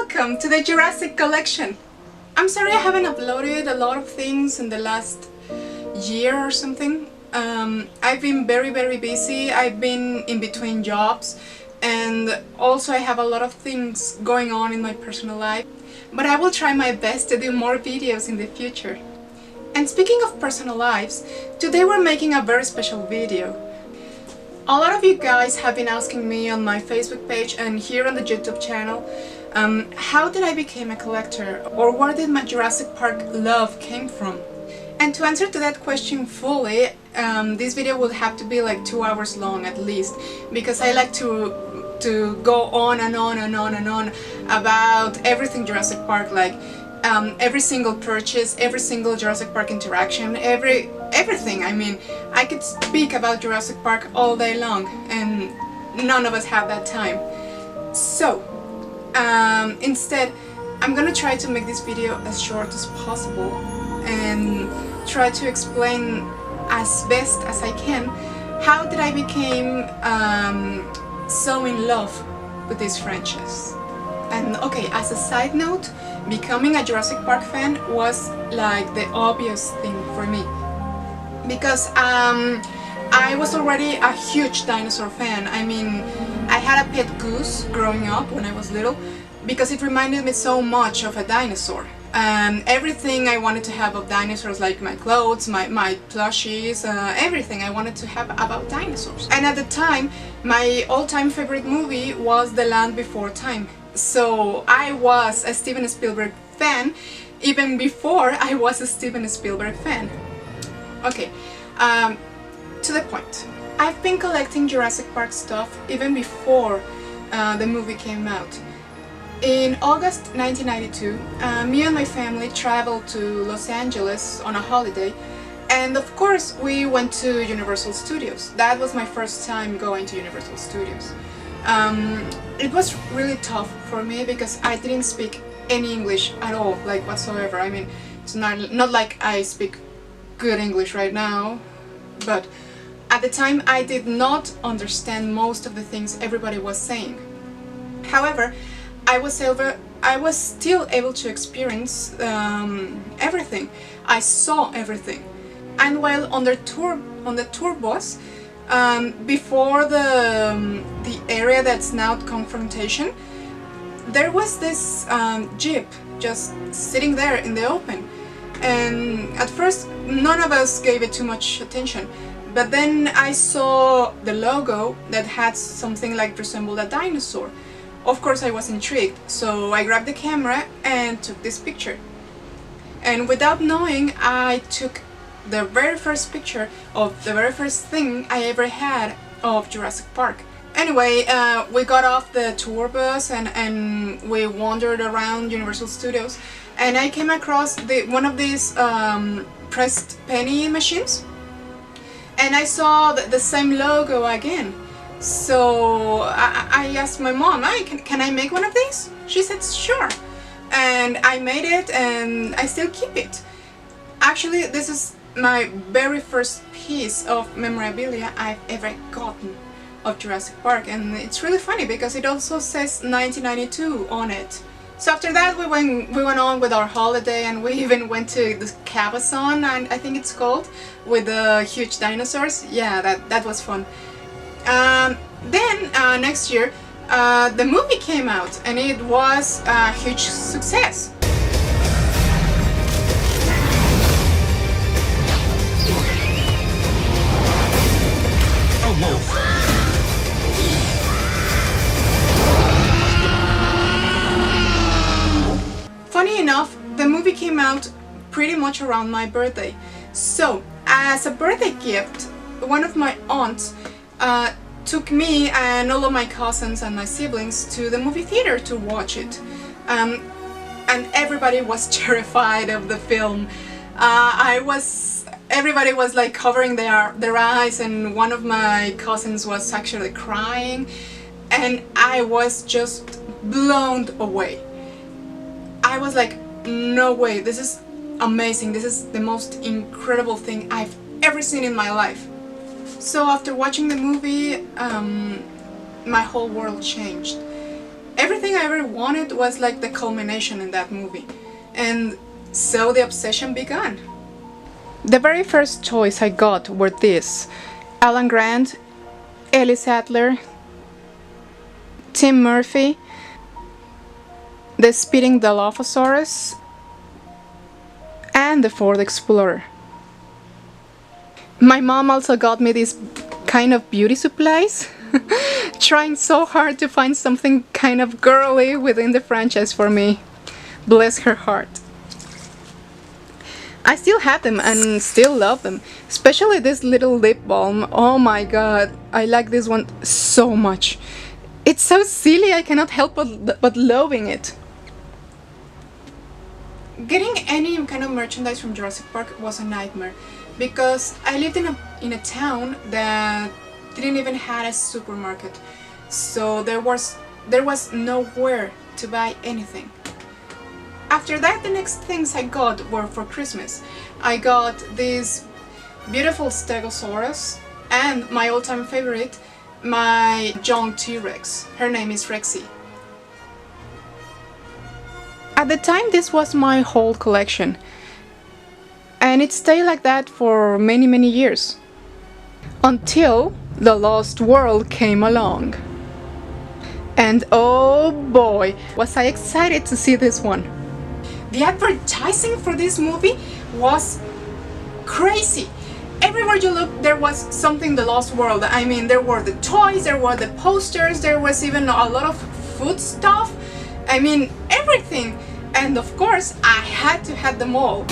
welcome to the Jurassic collection. I'm sorry I haven't uploaded a lot of things in the last year or something. I've been very busy. I've been in between jobs, and also I have a lot of things going on in my personal life. But I will try my best to do more videos in the future. And speaking of personal lives, today we're making a very special video. A lot of you guys have been asking me on my Facebook page and here on the YouTube channel, how did I become a collector, or where did my Jurassic Park love came from? And to answer to that question fully, this video will have to be like 2 hours long at least, because I like to go on and on about everything Jurassic Park, like every single purchase, every single Jurassic Park interaction, everything. I mean, I could speak about Jurassic Park all day long, and none of us have that time. So, instead, I'm gonna try to make this video as short as possible and try to explain as best as I can how did I became so in love with this franchise. And okay, as a side note, becoming a Jurassic Park fan was like the obvious thing for me, because I was already a huge dinosaur fan. I mean, I had a pet goose growing up when I was little because it reminded me so much of a dinosaur. Everything I wanted to have of dinosaurs, like my clothes, my plushies, everything I wanted to have about dinosaurs. And at the time, my all-time favorite movie was The Land Before Time. So I was a Steven Spielberg fan even before I was a Steven Spielberg fan. Okay, to the point. I've been collecting Jurassic Park stuff even before the movie came out. In August 1992, me and my family traveled to Los Angeles on a holiday, and of course we went to Universal Studios. That was my first time going to Universal Studios. It was really tough for me because I didn't speak any English at all, like whatsoever. I mean, it's not like I speak good English right now, but at the time I did not understand most of the things everybody was saying. However, I was still able to experience everything. I saw everything. And while on the tour bus, before the area that's now Confrontation, there was this Jeep just sitting there in the open. And at first, none of us gave it too much attention. But then I saw the logo that had something like resembled a dinosaur. Of course I was intrigued, so I grabbed the camera and took this picture. And without knowing, I took the very first picture of the very first thing I ever had of Jurassic Park. Anyway, we got off the tour bus and we wandered around Universal Studios, and I came across one of these pressed penny machines, and I saw the same logo again. So I asked my mom, hey, can I make one of these? She said sure, and I made it, and I still keep it. Actually, this is my very first piece of memorabilia I've ever gotten of Jurassic Park, and it's really funny because it also says 1992 on it. So after that we went on with our holiday, and we even went to the Cabazon, and I think it's called, with the huge dinosaurs. Yeah, that was fun. Then next year the movie came out, and it was a huge success. Funny enough, the movie came out pretty much around my birthday. So, as a birthday gift, one of my aunts took me and all of my cousins and my siblings to the movie theater to watch it. And everybody was terrified of the film. Everybody was like covering their eyes, and one of my cousins was actually crying, and I was just blown away. I was like, no way, this is amazing, this is the most incredible thing I've ever seen in my life. So after watching the movie, my whole world changed. everything I ever wanted was like the culmination in that movie. And so the obsession began. The very first toys I got were these: Alan Grant, Ellie Sattler, Tim Murphy, the Speeding Dilophosaurus, and the Ford Explorer. My mom also got me these kind of beauty supplies, trying so hard to find something kind of girly within the franchise for me. Bless her heart. I still have them and still love them, especially this little lip balm. Oh my god, I like this one so much. It's so silly, I cannot help but loving it. Getting any kind of merchandise from Jurassic Park was a nightmare, because I lived in a town that didn't even have a supermarket, so there was nowhere to buy anything. After that, the next things I got were for Christmas. I got this beautiful Stegosaurus and my all-time favorite, my young T-Rex. Her name is Rexy. At the time, this was my whole collection, and it stayed like that for many years, until The Lost World came along. And oh boy, was I excited to see this one. The advertising for this movie was crazy. Everywhere you look, there was something The Lost World. I mean, there were the toys, there were the posters, there was even a lot of food stuff. I mean, everything. And of course, I had to have them all.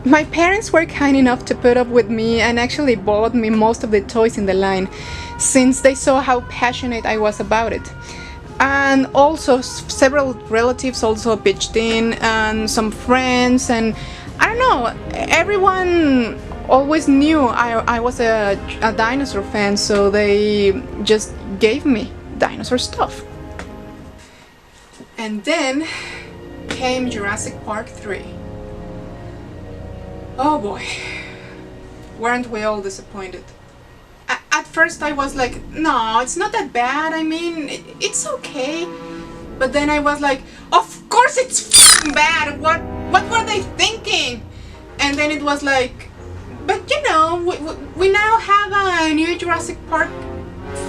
My parents were kind enough to put up with me and actually bought me most of the toys in the line, since they saw how passionate I was about it. And also several relatives also pitched in, and some friends, and I don't know, everyone always knew I was a dinosaur fan, so they just gave me dinosaur stuff. And then came Jurassic Park 3. Oh boy, weren't we all disappointed? At first I was like, no, it's not that bad, I mean, it's okay. But then I was like, of course it's f***ing bad, what were they thinking? And then it was like, but you know, we now have a new Jurassic Park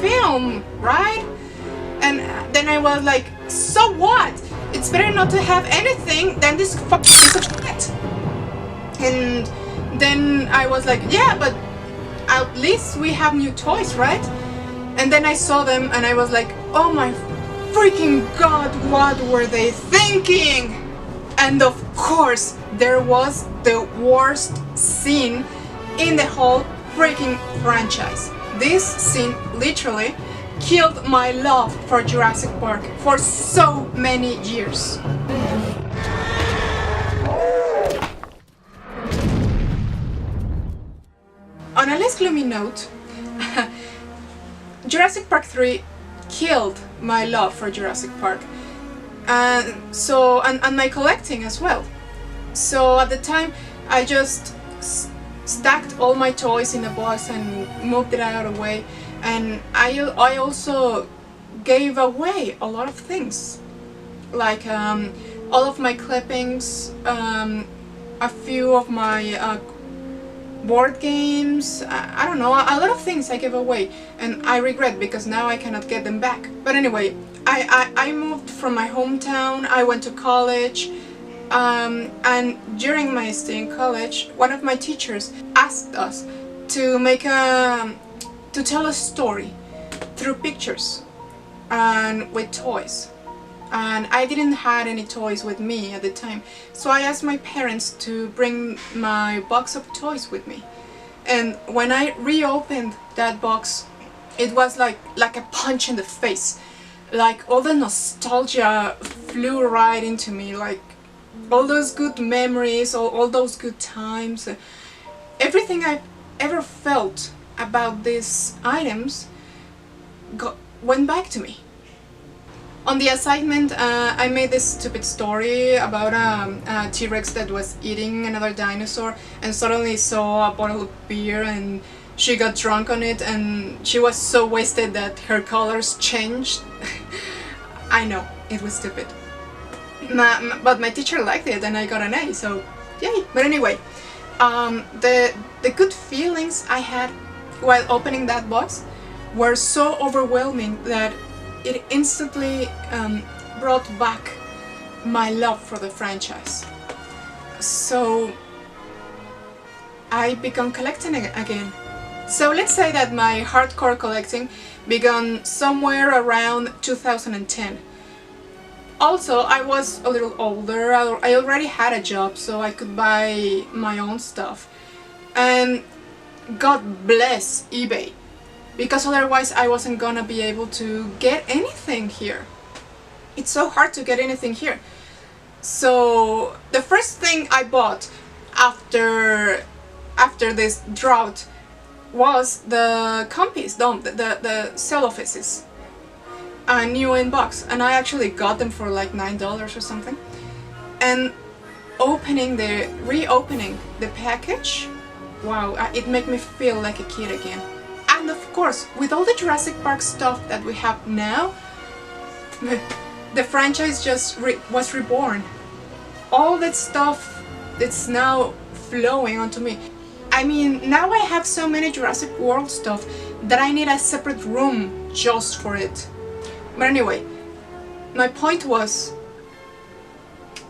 film, right? And then I was like, so what? It's better not to have anything than this fucking piece of shit. And then I was like, yeah, but at least we have new toys, right? And then I saw them and I was like, oh my freaking god, what were they thinking? And of course, there was the worst scene in the whole freaking franchise. This scene literally killed my love for Jurassic Park for so many years. On a less gloomy note, Jurassic Park 3 killed my love for Jurassic Park, and my collecting as well. So at the time, I just stacked all my toys in a box and moved it out of the way, and I also gave away a lot of things, like all of my clippings, a few of my board games, I don't know, a lot of things I gave away, and I regret because now I cannot get them back. But anyway, I moved from my hometown, I went to college, and during my stay in college, one of my teachers asked us to tell a story through pictures and with toys. And I didn't have any toys with me at the time, so I asked my parents to bring my box of toys with me. And when I reopened that box, it was like a punch in the face. Like all the nostalgia flew right into me, like all those good memories, all those good times. Everything I ever felt about these items went back to me. On the assignment, I made this stupid story about a T-Rex that was eating another dinosaur and suddenly saw a bottle of beer and she got drunk on it and she was so wasted that her colors changed. I know, it was stupid. But my teacher liked it and I got an A, so yay. But anyway, the good feelings I had while opening that box were so overwhelming that it instantly brought back my love for the franchise. So I began collecting again. So let's say that my hardcore collecting began somewhere around 2010. Also, I was a little older, I already had a job, so I could buy my own stuff. And God bless eBay, because otherwise I wasn't gonna be able to get anything here. It's so hard to get anything here. So the first thing I bought after this drought was the compis, the sale offices, new in box, and I actually got them for like $9 or something. And reopening the package, wow, it made me feel like a kid again. And of course, with all the Jurassic Park stuff that we have now, the franchise just was reborn. All that stuff that's now flowing onto me. I mean, now I have so many Jurassic World stuff that I need a separate room just for it. But anyway, my point was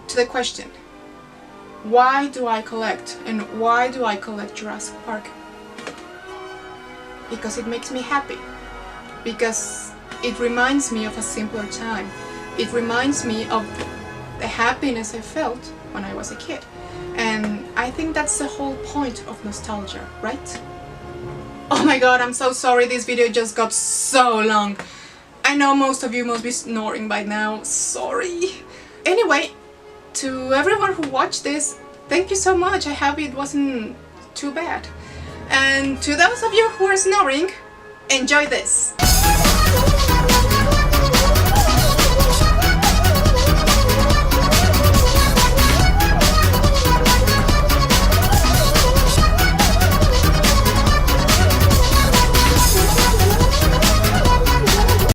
to the question, why do I collect? And why do I collect Jurassic Park? Because it makes me happy. Because it reminds me of a simpler time. It reminds me of the happiness I felt when I was a kid. And I think that's the whole point of nostalgia, right? Oh my god, I'm so sorry, this video just got so long. I know most of you must be snoring by now, sorry. Anyway, to everyone who watched this, thank you so much, I hope it wasn't too bad. And to those of you who are snoring, enjoy this!